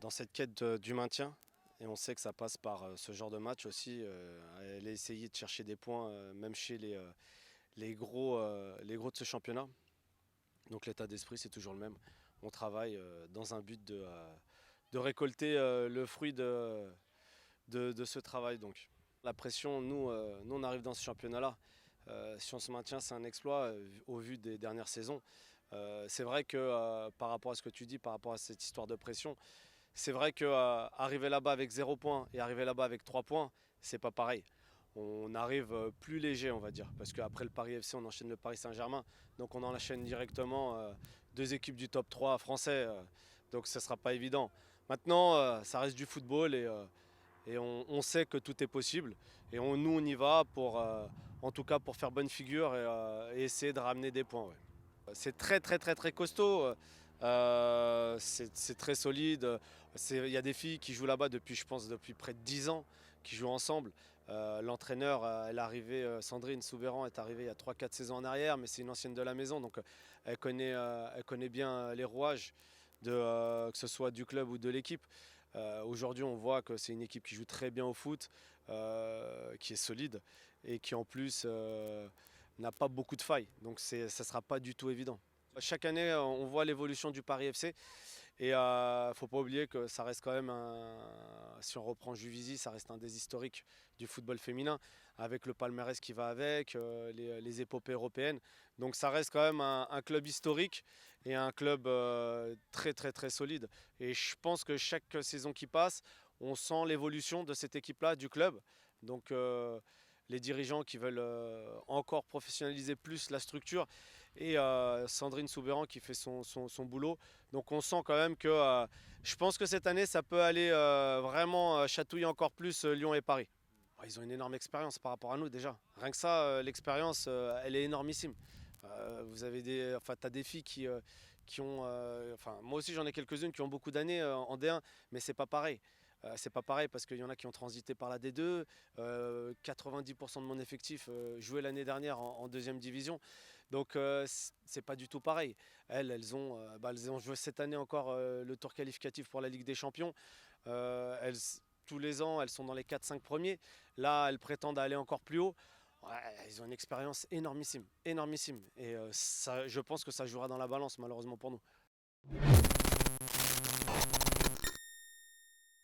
dans cette quête du maintien. Et on sait que ça passe par ce genre de match aussi. Elle a essayé de chercher des points, même chez les gros de ce championnat. Donc l'état d'esprit, c'est toujours le même. On travaille dans un but de récolter le fruit de ce travail. Donc la pression, nous on arrive dans ce championnat-là. Si on se maintient, c'est un exploit au vu des dernières saisons. C'est vrai que par rapport à ce que tu dis, par rapport à cette histoire de pression, c'est vrai qu'arriver là-bas avec 0 points et arriver là-bas avec 3 points, c'est pas pareil. On arrive plus léger, on va dire, parce qu'après le Paris FC, on enchaîne le Paris Saint-Germain. Donc on enchaîne directement deux équipes du top 3 français. Donc ce ne sera pas évident. Maintenant, ça reste du football et on sait que tout est possible. Et nous, on y va pour, en tout cas pour faire bonne figure et essayer de ramener des points. Ouais. C'est très très très très costaud. C'est très solide. Il y a des filles qui jouent là-bas depuis, je pense, depuis près de 10 ans, qui jouent ensemble. L'entraîneur, elle est arrivée, Sandrine Soubéran est arrivée il y a 3-4 saisons en arrière, mais c'est une ancienne de la maison, donc elle connaît bien les rouages, que ce soit du club ou de l'équipe. Aujourd'hui, on voit que c'est une équipe qui joue très bien au foot, qui est solide et qui en plus n'a pas beaucoup de failles. Donc ça ne sera pas du tout évident. Chaque année, on voit l'évolution du Paris FC et il ne faut pas oublier que ça reste quand même, si on reprend Juvisy, ça reste un des historiques du football féminin avec le palmarès qui va avec, les épopées européennes. Donc ça reste quand même un club historique et un club très très très solide. Et je pense que chaque saison qui passe, on sent l'évolution de cette équipe-là, du club. Donc les dirigeants qui veulent encore professionnaliser plus la structure et Sandrine Soubéran qui fait son boulot. Donc on sent quand même que je pense que cette année ça peut aller vraiment chatouiller encore plus Lyon et Paris. Ils ont une énorme expérience par rapport à nous déjà. Rien que ça, l'expérience, elle est énormissime. T'as des filles qui ont, moi aussi j'en ai quelques-unes qui ont beaucoup d'années en D1, mais c'est pas pareil. C'est pas pareil parce qu'il y en a qui ont transité par la D2. 90% de mon effectif jouait l'année dernière en deuxième division. Donc c'est pas du tout pareil. Elles ont joué cette année encore le tour qualificatif pour la Ligue des Champions. Tous les ans, elles sont dans les 4-5 premiers. Là, elles prétendent aller encore plus haut. Ouais, ils ont une expérience énormissime, énormissime. Et ça, je pense que ça jouera dans la balance, malheureusement pour nous.